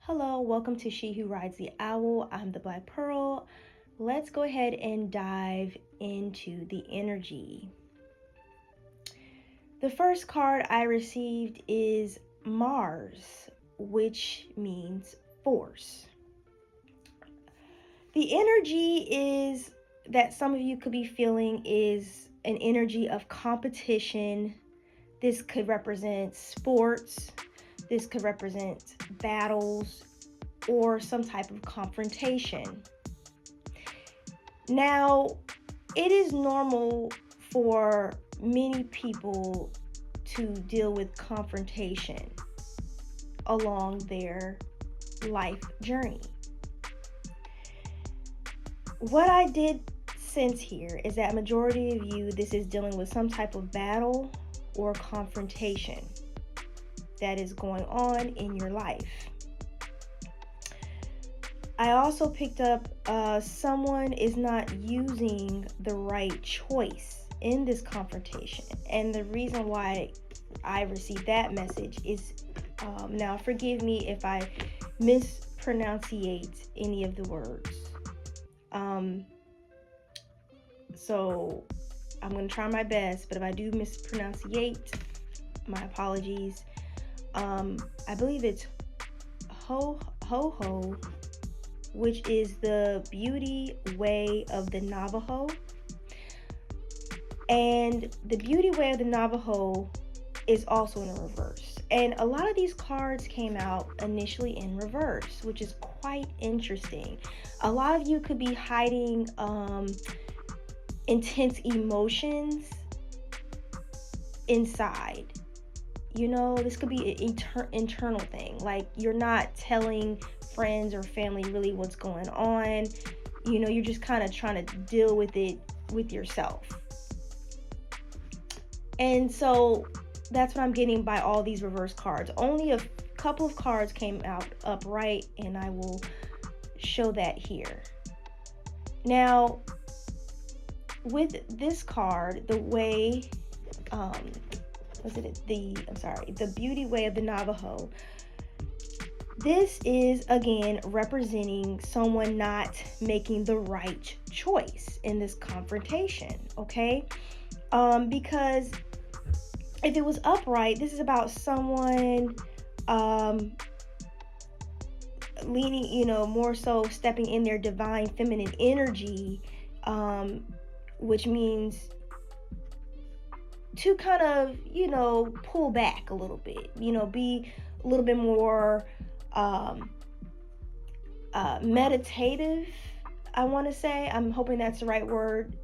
Hello, welcome to She Who Rides the Owl. I'm the Black Pearl. Let's go ahead and dive into the energy. The first card I received is Mars, which means force. The energy is that some of you could be feeling is an energy of competition. This could represent sports. This could represent battles or some type of confrontation. Now, it is normal for many people to deal with confrontation along their life journey. What I did sense here is that majority of you, this is dealing with some type of battle or confrontation that is going on in your life. I also picked up someone is not using the right choice in this confrontation. And the reason why I received that message is, now forgive me if I mispronunciate any of the words. So I'm going to try my best, but if I do mispronunciate, my apologies. I believe it's ho, which is the beauty way of the Navajo. And the beauty way of the Navajo is also in reverse. And a lot of these cards came out initially in reverse, which is quite interesting. A lot of you could be hiding intense emotions inside. You know, this could be an internal thing. Like, you're not telling friends or family really what's going on. You know, you're just kind of trying to deal with it with yourself. And so that's what I'm getting by all these reverse cards. Only a couple of cards came out upright, and I will show that here. Now, with this card, the way, the beauty way of the Navajo. This is, again, representing someone not making the right choice in this confrontation, okay? Because if it was upright, this is about someone leaning, more so stepping in their divine feminine energy, which means to kind of, pull back a little bit, be a little bit more meditative, I want to say. I'm hoping that's the right word,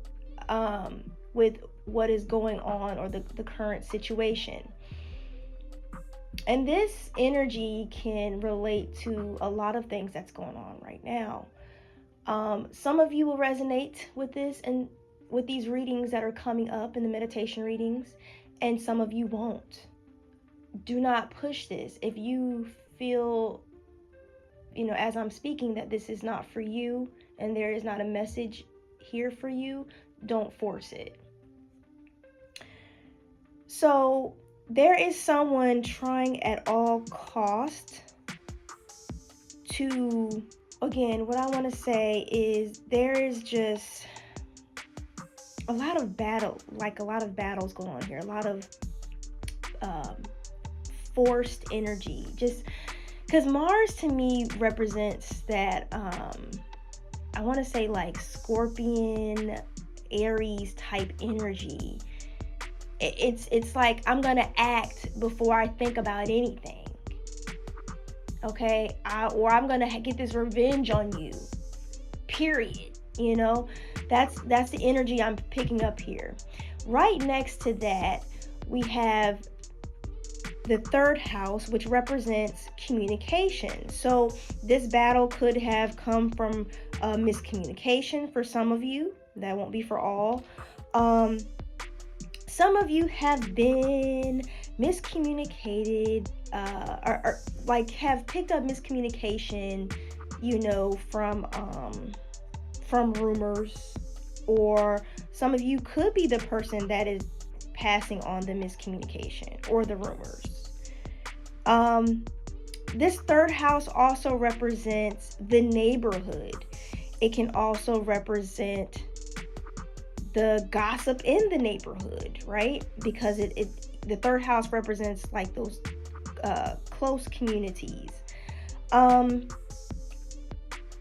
with what is going on or the current situation. And this energy can relate to a lot of things that's going on right now. Some of you will resonate with this and with these readings that are coming up in the meditation readings, and some of you won't. Do not push this. If you feel, as I'm speaking, that this is not for you and there is not a message here for you, don't force it. So there is someone trying at all cost to, again, what I want to say is there is just a lot of battles going on here, a lot of forced energy, just because Mars to me represents that, I want to say like Scorpion, Aries type energy. It's like, I'm going to act before I think about anything. Okay? Or I'm going to get this revenge on you. Period. That's the energy I'm picking up here. Right next to that, we have the third house, which represents communication. So this battle could have come from miscommunication for some of you. That won't be for all. Some of you have been miscommunicated, or like have picked up miscommunication, from rumors, or some of you could be the person that is passing on the miscommunication or the rumors. This third house also represents the neighborhood. It can also represent the gossip in the neighborhood, right? Because the third house represents like those close communities.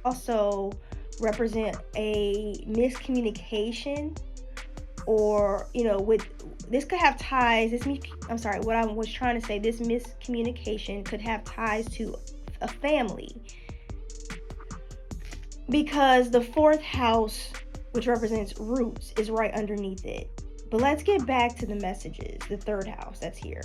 Also represent a miscommunication, or with this could have ties. What I was trying to say, this miscommunication could have ties to a family, because the fourth house, which represents roots, is right underneath it. But let's get back to the messages. The third house that's here.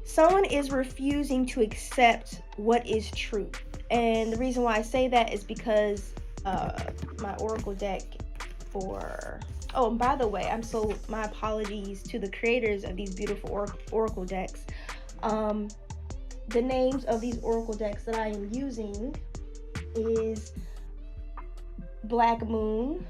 Someone is refusing to accept what is truth. And the reason why I say that is because my oracle deck by the way, my apologies to the creators of these beautiful oracle decks. The names of these oracle decks that I am using is Black Moon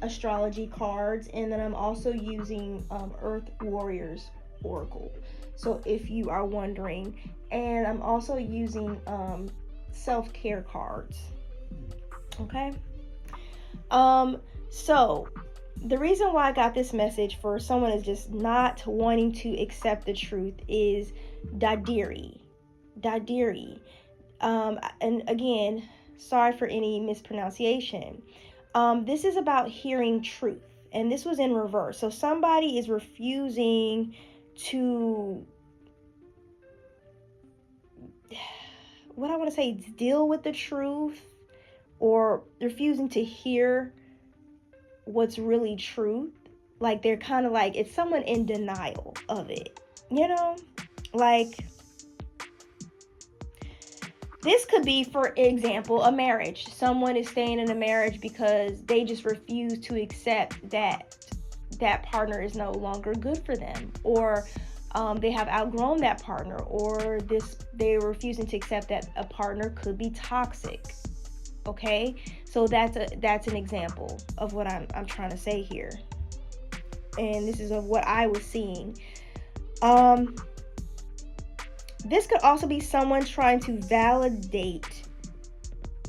astrology cards, and then I'm also using Earth Warriors Oracle, so if you are wondering. And I'm also using self-care cards. Okay. So the reason why I got this message for someone is just not wanting to accept the truth is Dadiri. And again, sorry for any mispronunciation. This is about hearing truth, and this was in reverse. So somebody is refusing to, what I want to say, deal with the truth, or refusing to hear what's really truth. Like they're kind of like, it's someone in denial of it, like this could be, for example, a marriage. Someone is staying in a marriage because they just refuse to accept that partner is no longer good for them, or they have outgrown that partner, or they're refusing to accept that a partner could be toxic. Okay, so that's an example of what I'm trying to say here, and this is of what I was seeing. This could also be someone trying to validate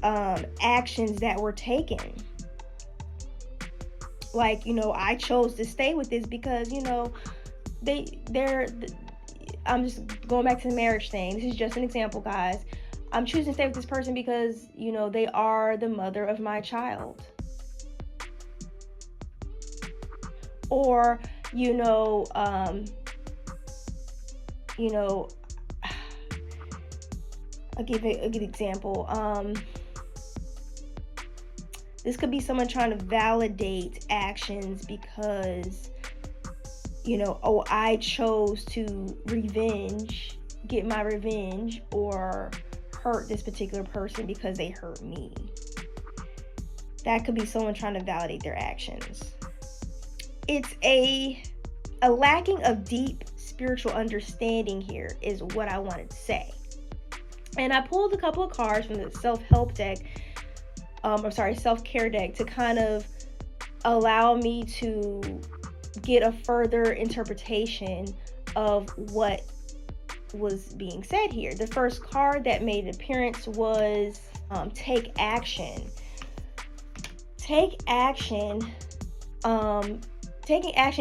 actions that were taken. Like, I chose to stay with this because, I'm just going back to the marriage thing. This is just an example, guys. I'm choosing to stay with this person because, they are the mother of my child. Or, I'll give a good example. This could be someone trying to validate actions because, I chose to get my revenge, or hurt this particular person because they hurt me. That could be someone trying to validate their actions. It's a lacking of deep spiritual understanding here is what I wanted to say. And I pulled a couple of cards from the self-help deck, self-care deck, to kind of allow me to get a further interpretation of what was being said here. The first card that made an appearance was take action. Taking action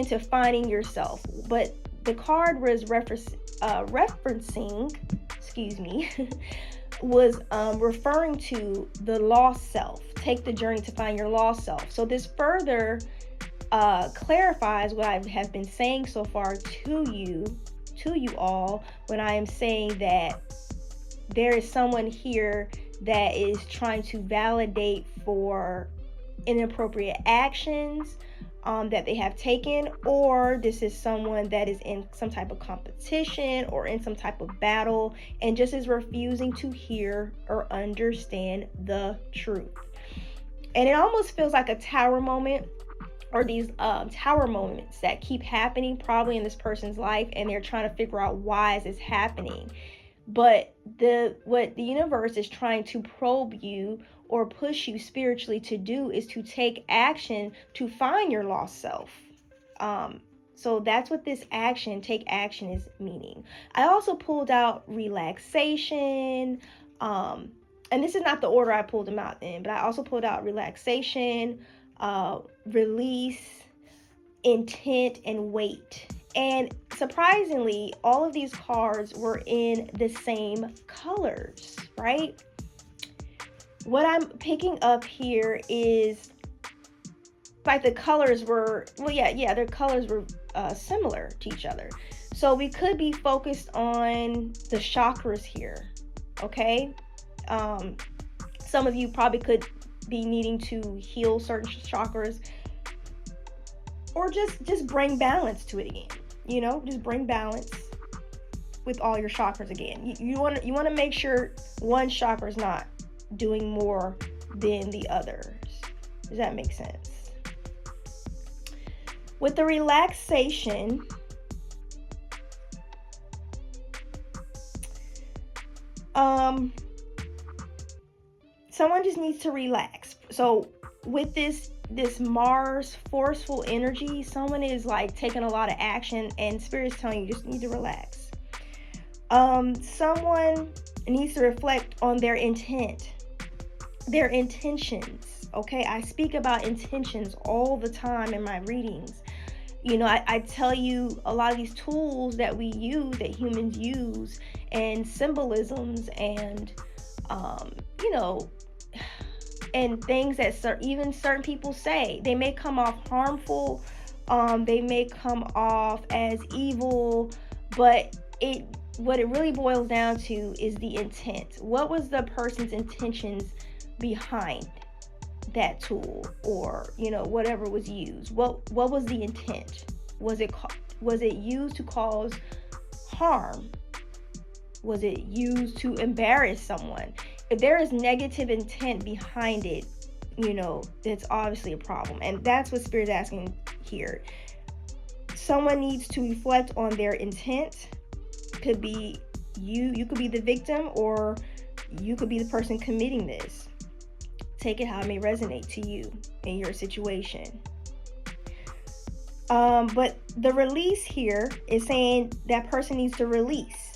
to finding yourself. But the card was referencing, was referring to the lost self. Take the journey to find your lost self. So this further clarifies what I have been saying so far to you all, when I am saying that there is someone here that is trying to validate for inappropriate actions that they have taken, or this is someone that is in some type of competition or in some type of battle and just is refusing to hear or understand the truth. And it almost feels like a tower moment, or these tower moments that keep happening probably in this person's life, and they're trying to figure out why is this happening. But what the universe is trying to probe you or push you spiritually to do is to take action to find your lost self. So that's what this action, take action, is meaning. I also pulled out relaxation. And this is not the order I pulled them out in, but I also pulled out relaxation, release, intent, and weight. And surprisingly, all of these cards were in the same colors, right? What I'm picking up here is like the colors were, their colors were similar to each other. So we could be focused on the chakras here, okay? Some of you probably could be needing to heal certain chakras, or just bring balance to it again. Just bring balance with all your chakras again. You want to make sure one chakra is not doing more than the others. Does that make sense? With the relaxation, someone just needs to relax. So with this Mars forceful energy, someone is like taking a lot of action, and Spirit's telling you just need to relax. Someone needs to reflect on their intent, their intentions. Okay, I speak about intentions all the time in my readings. I tell you a lot of these tools that we use, that humans use, and symbolisms, and and things that even certain people say, they may come off harmful, they may come off as evil, but what it really boils down to is the intent. What was the person's intentions behind that tool, or whatever was used? What was the intent? Was it used to cause harm? Was it used to embarrass someone? If there is negative intent behind it, that's obviously a problem. And that's what Spirit's asking here. Someone needs to reflect on their intent. Could be you could be the victim, or you could be the person committing this. Take it how it may resonate to you in your situation. But the release here is saying that person needs to release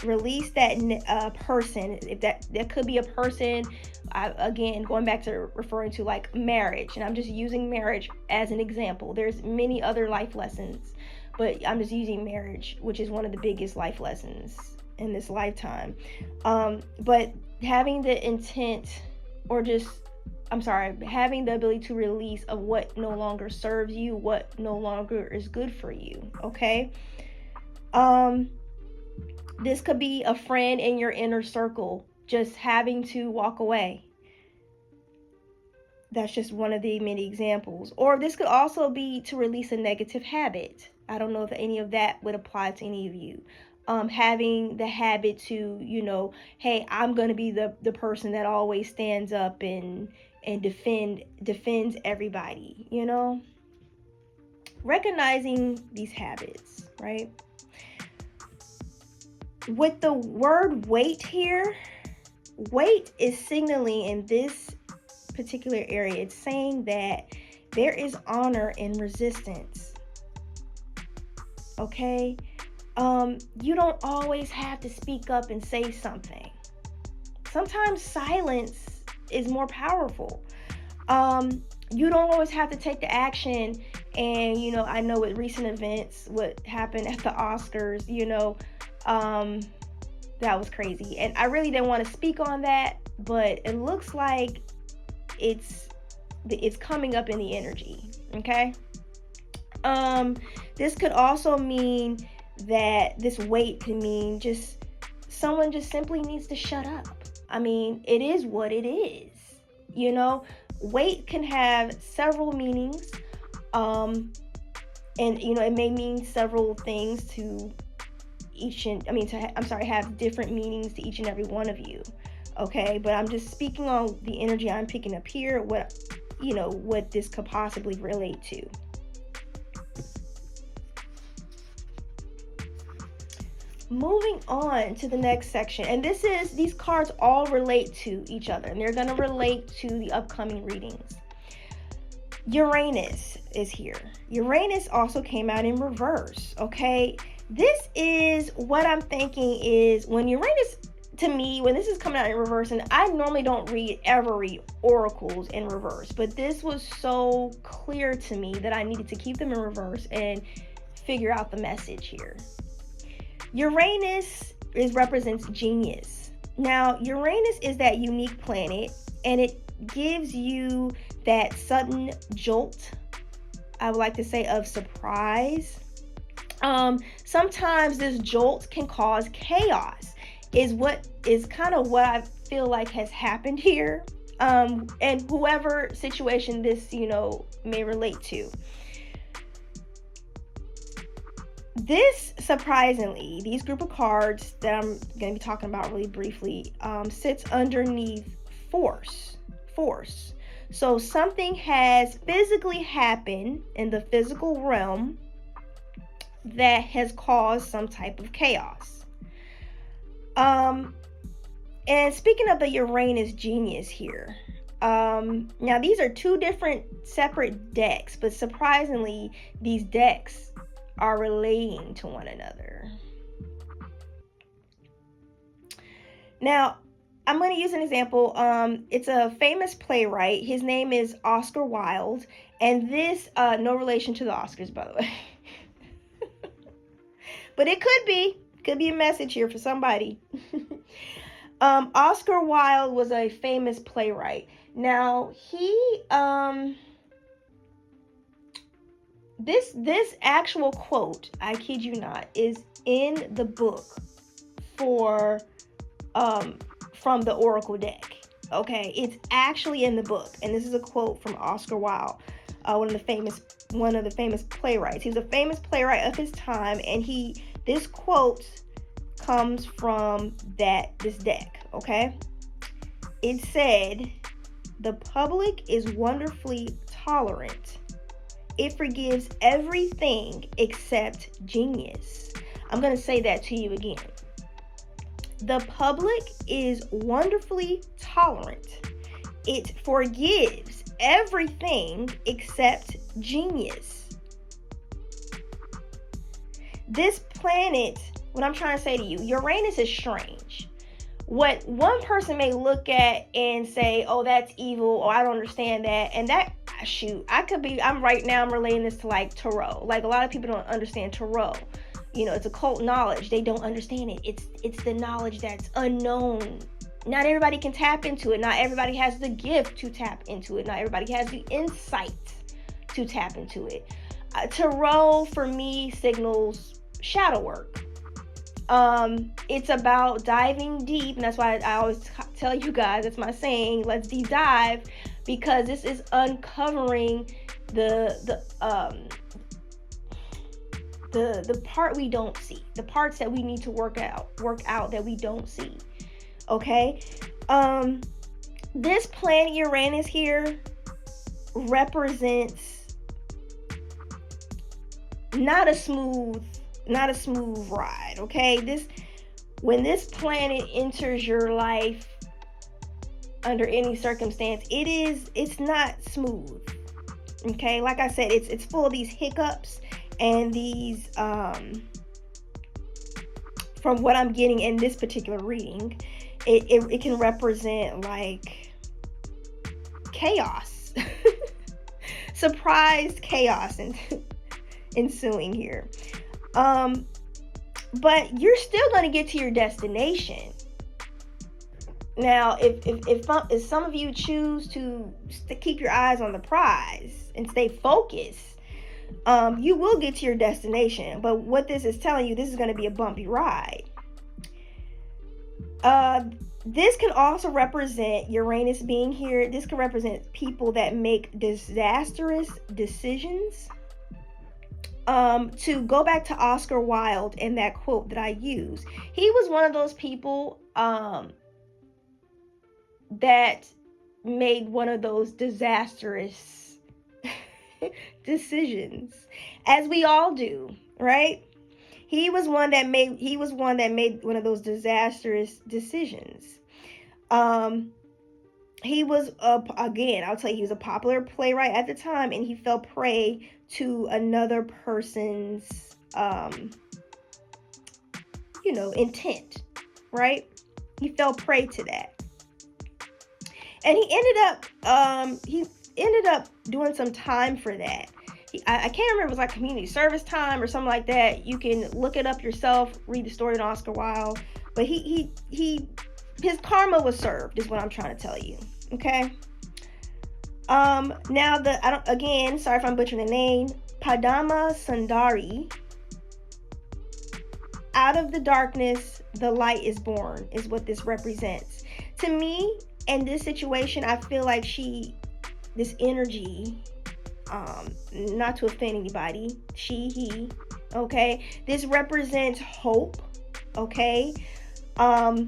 that person. If that could be a person, again, going back to referring to like marriage, and I'm just using marriage as an example. There's many other life lessons, but I'm just using marriage, which is one of the biggest life lessons in this lifetime. But having the intent, having the ability to release of what no longer serves you, what no longer is good for you, okay? This could be a friend in your inner circle just having to walk away. That's just one of the many examples. Or this could also be to release a negative habit. I don't know if any of that would apply to any of you. Having the habit to, hey, I'm going to be the person that always stands up and defends everybody, recognizing these habits, right? With the word weight here, weight is signaling in this particular area, it's saying that there is honor in resistance. Okay? You don't always have to speak up and say something. Sometimes silence is more powerful. You don't always have to take the action. And, I know with recent events, what happened at the Oscars, that was crazy. And I really didn't want to speak on that, but it looks like it's coming up in the energy. Okay? This could also mean that this weight can mean just someone just simply needs to shut up. I mean, it is what it is. Weight can have several meanings. And it may mean several things to have different meanings to each and every one of you. Okay, but I'm just speaking on the energy I'm picking up here, what this could possibly relate to. Moving on to the next section, and these cards all relate to each other, and they're going to relate to the upcoming readings. Uranus is here. Uranus also came out in reverse, okay? This is what I'm thinking is when Uranus, to me, when this is coming out in reverse, and I normally don't ever read oracles in reverse, but this was so clear to me that I needed to keep them in reverse and figure out the message here. Uranus represents genius. Now, Uranus is that unique planet, and it gives you that sudden jolt, I would like to say, of surprise. Sometimes this jolt can cause chaos, is kind of what I feel like has happened here. And whoever situation this, may relate to. This, surprisingly, these group of cards that I'm going to be talking about really briefly, sits underneath force. So something has physically happened in the physical realm that has caused some type of chaos. And speaking of the Uranus genius here, now these are two different separate decks, but surprisingly, these decks are relating to one another. Now, I'm going to use an example. It's a famous playwright. His name is Oscar Wilde, and this, no relation to the Oscars, by the way. But it could be a message here for somebody. Oscar Wilde was a famous playwright. Now, he, this actual quote, I kid you not, is in the book from the Oracle deck. Okay, it's actually in the book, and this is a quote from Oscar Wilde, one of the famous playwrights. He's a famous playwright of his time, and this quote comes from this deck. Okay, it said, "The public is wonderfully tolerant. It forgives everything except genius." I'm going to say that to you again. The public is wonderfully tolerant. It forgives everything except genius. This planet, what I'm trying to say to you, Uranus is strange. What one person may look at and say, "Oh, that's evil," or "I don't understand that," and that, shoot, I'm relating this to like tarot. Like, a lot of people don't understand tarot. It's occult knowledge. They don't understand it. It's the knowledge that's unknown. Not everybody can tap into it. Not everybody has the gift to tap into it. Not everybody has the insight to tap into it. Tarot, for me, signals shadow work. It's about diving deep, and that's why I always tell you guys, that's my saying, let's deep dive, because this is uncovering the part we don't see, the parts that we need to work out that we don't see. Okay, this planet Uranus here represents not a smooth ride. Okay, when this planet enters your life under any circumstance, it's not smooth. Okay, like I said, it's full of these hiccups and these from what I'm getting in this particular reading, it can represent like chaos, surprise chaos ensuing here. But you're still going to get to your destination. Now, if some of you choose to keep your eyes on the prize and stay focused, you will get to your destination. But what this is telling you, this is going to be a bumpy ride. This can also represent Uranus being here. This can represent people that make disastrous decisions. To go back to Oscar Wilde and that quote that I used, he was one of those people that made one of those disastrous decisions, as we all do, right? He was one that made one of those disastrous decisions. he was again, I'll tell you, he was a popular playwright at the time, and he fell prey to another person's intent, right? He fell prey to that, and he ended up doing some time for that. I can't remember if it was like community service time or something like that. You can look it up yourself, read the story of Oscar Wilde. But his karma was served, is what I'm trying to tell you. Okay. Now sorry if I'm butchering the name, Padma Sundari. Out of the darkness, the light is born, is what this represents. To me, in this situation, I feel like this energy, not to offend anybody, he, okay? This represents hope, okay? The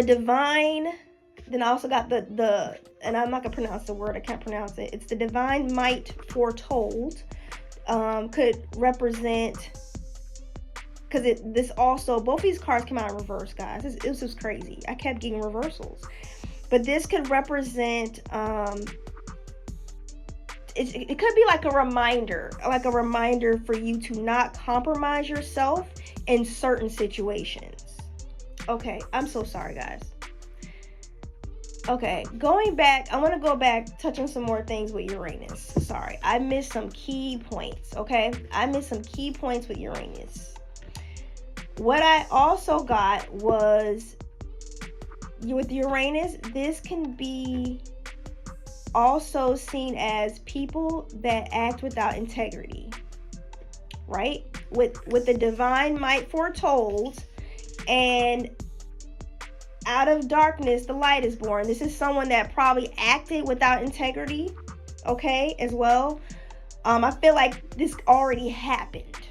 divine, then I also got the and I'm not gonna pronounce the word, I can't pronounce it. It's the divine might foretold, could represent, because this also, both these cards came out in reverse, guys. This was crazy. I kept getting reversals. But this could represent, it could be like a reminder for you to not compromise yourself in certain situations. Okay, I'm so sorry, guys. Okay, going back, I want to go back, touch on some more things with Uranus. Sorry, I missed some key points, okay? I missed some key points with Uranus. What I also got was, with Uranus, this can be also seen as people that act without integrity, right? With the divine might foretold, and out of darkness the light is born. This is someone that probably acted without integrity, okay, as well. I feel like this already happened,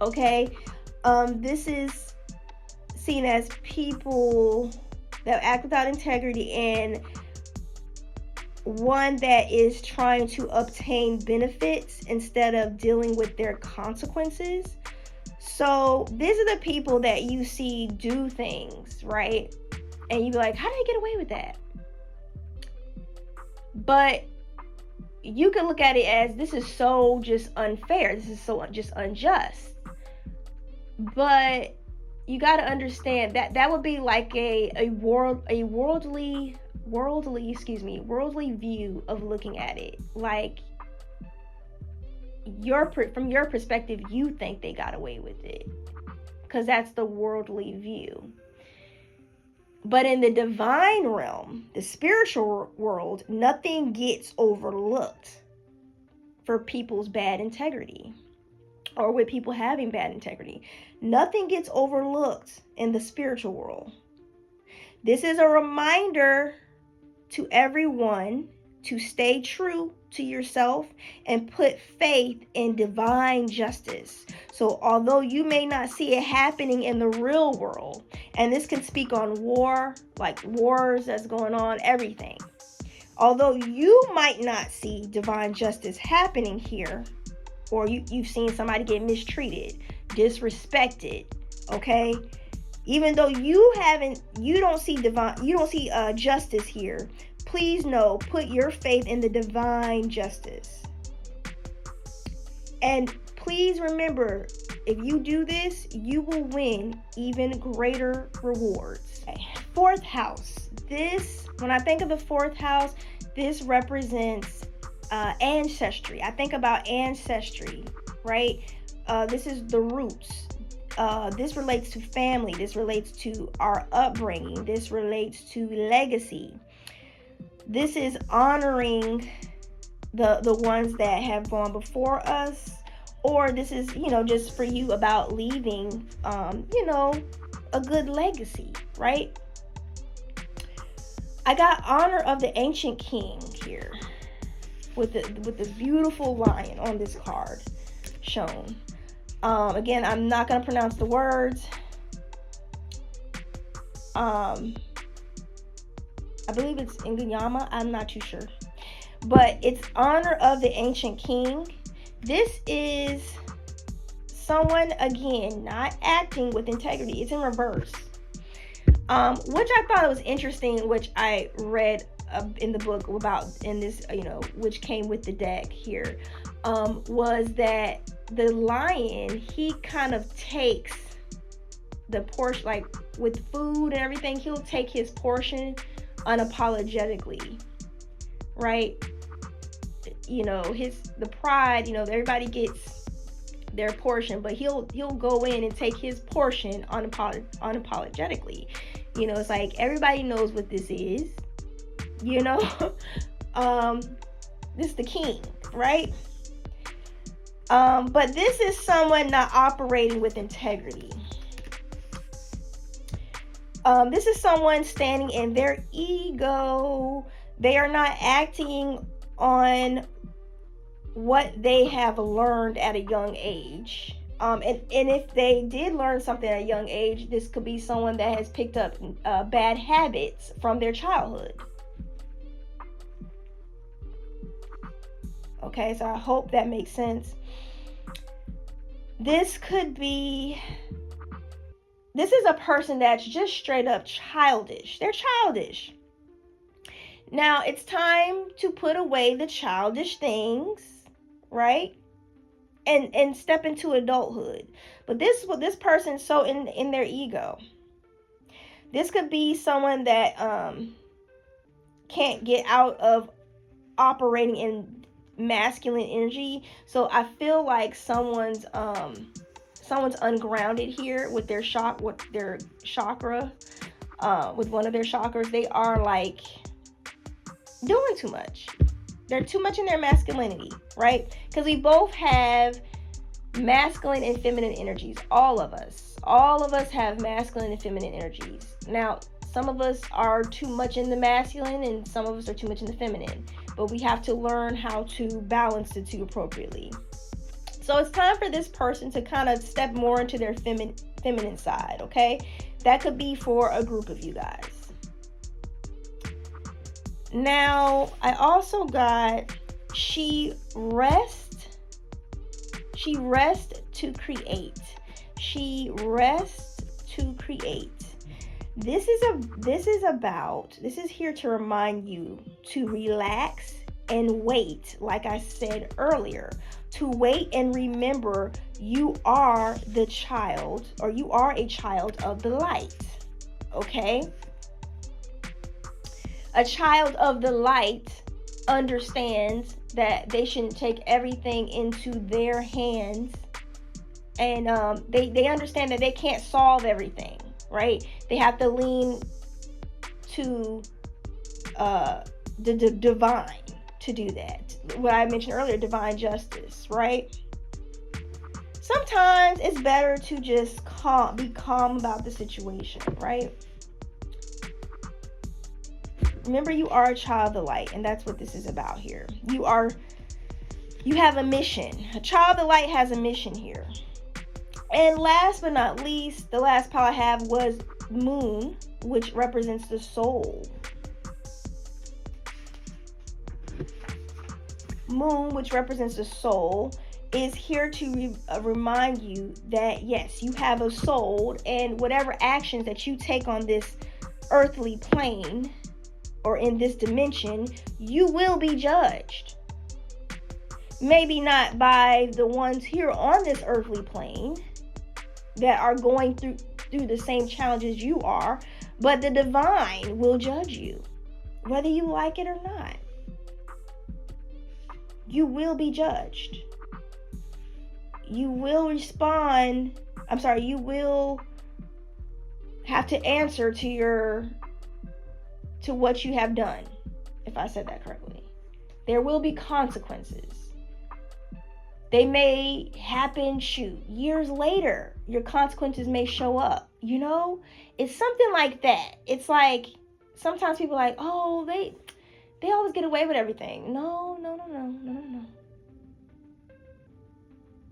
okay. This is seen as people that act without integrity, and one that is trying to obtain benefits instead of dealing with their consequences. So these are the people that you see do things, right? And you be like, how did they get away with that? But you can look at it as, this is so just unfair. This is so just unjust. But you got to understand that would be like a worldly view of looking at it. Like, from your perspective, you think they got away with it, because that's the worldly view. But in the divine realm, the spiritual world, nothing gets overlooked for people's bad integrity, or with people having bad integrity. Nothing gets overlooked in the spiritual world. This is a reminder to everyone to stay true to yourself and put faith in divine justice. So although you may not see it happening in the real world, and this can speak on war, like wars that's going on, everything. Although you might not see divine justice happening here, or you've seen somebody get mistreated, disrespected, okay? Even though you don't see justice here, please know, put your faith in the divine justice. And please remember, if you do this, you will win even greater rewards. Okay. Fourth house. When I think of the fourth house, this represents ancestry. I think about ancestry, right? This is the roots. This relates to family. This relates to our upbringing. This relates to legacy. This is honoring the ones that have gone before us, or this is, just for you about leaving, a good legacy, right? I got honor of the ancient king here with the beautiful lion on this card shown. Again, I'm not going to pronounce the words. I believe it's Inganyama. I'm not too sure. But it's honor of the ancient king. This is someone, again, not acting with integrity. It's in reverse. Which I thought was interesting, which I read in the book about in this, which came with the deck here, was that the lion, he kind of takes the portion, like with food and everything, he'll take his portion unapologetically, right? The pride, everybody gets their portion, but he'll go in and take his portion unapologetically. It's like everybody knows what this is. This is the king, right? But this is someone not operating with integrity. This is someone standing in their ego. They are not acting on what they have learned at a young age. And if they did learn something at a young age, this could be someone that has picked up bad habits from their childhood. Okay, so I hope that makes sense. This is a person that's just straight up childish. They're childish. Now, it's time to put away the childish things, right? And step into adulthood. But this person's so in their ego. This could be someone that can't get out of operating in masculine energy. So I feel like someone's ungrounded here with their chakra, with one of their chakras. They are like doing too much. They're too much in their masculinity, right? Because we both have masculine and feminine energies. All of us have masculine and feminine energies. Now, some of us are too much in the masculine and some of us are too much in the feminine. But we have to learn how to balance the two appropriately. So it's time for this person to kind of step more into their feminine side, okay? That could be for a group of you guys. Now, I also got she rests to create. She rests to create. This is here to remind you to relax and wait, like I said earlier, to wait and remember you are the child, or you are a child of the light, okay? A child of the light understands that they shouldn't take everything into their hands, and they understand that they can't solve everything, right? They have to lean to the divine to do that. What I mentioned earlier, divine justice, right? Sometimes it's better to just be calm about the situation, right? Remember, you are a child of the light, and that's what this is about here. You have a mission. A child of the light has a mission here. And last but not least, the last pile I have was Moon, which represents the soul. Moon, which represents the soul, is here to remind you that yes, you have a soul, and whatever actions that you take on this earthly plane or in this dimension, you will be judged. Maybe not by the ones here on this earthly plane that are going through the same challenges you are, but the divine will judge you, whether you like it or not. You will be judged. You will you will have to answer to what you have done, if I said that correctly. There will be consequences. They may happen, years later. Your consequences may show up. It's something like that. It's like sometimes people are like, oh, they always get away with everything. No.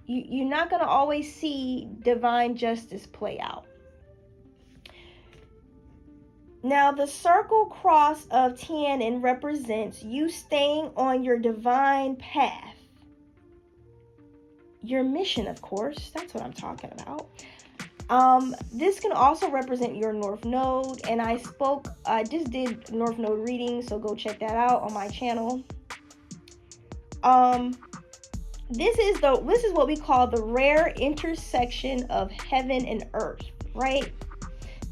You're not going to always see divine justice play out. Now, the circle cross of Tianan represents you staying on your divine path. Your mission, of course. That's what I'm talking about. This can also represent your North Node, and I just did North Node readings, so go check that out on my channel. This is what we call the rare intersection of heaven and earth, right?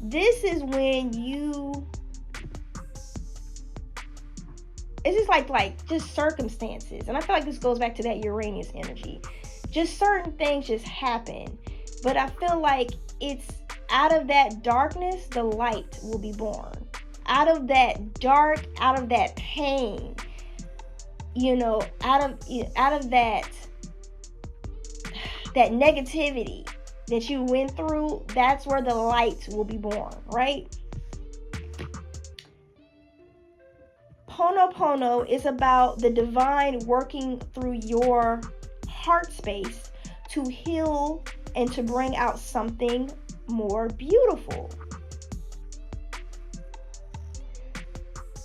This is when it's just like just circumstances, and I feel like this goes back to that Uranus energy. Just certain things just happen, but I feel like it's out of that darkness, the light will be born. Out of that dark, out of that pain, out of that negativity that you went through, that's where the light will be born, right? Pono is about the divine working through your heart space to heal and to bring out something more beautiful.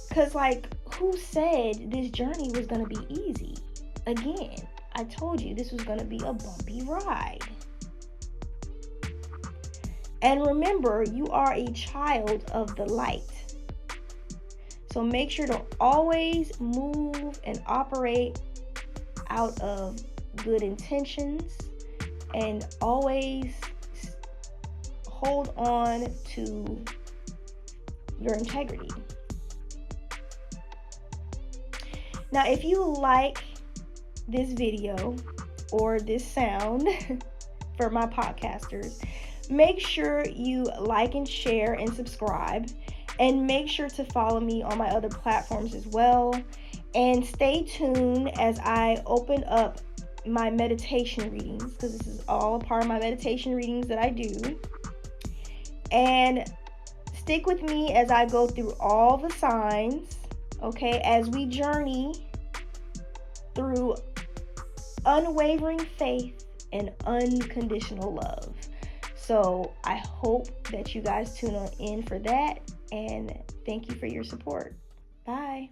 Because, who said this journey was going to be easy? Again, I told you this was going to be a bumpy ride. And remember, you are a child of the light. So make sure to always move and operate out of good intentions, and always hold on to your integrity. Now, if you like this video or this sound for my podcasters, make sure you like and share and subscribe, and make sure to follow me on my other platforms as well. And stay tuned as I open up my meditation readings, because this is all part of my meditation readings that I do. And stick with me as I go through all the signs, okay, as we journey through unwavering faith and unconditional love. So I hope that you guys tune in for that, and thank you for your support. Bye.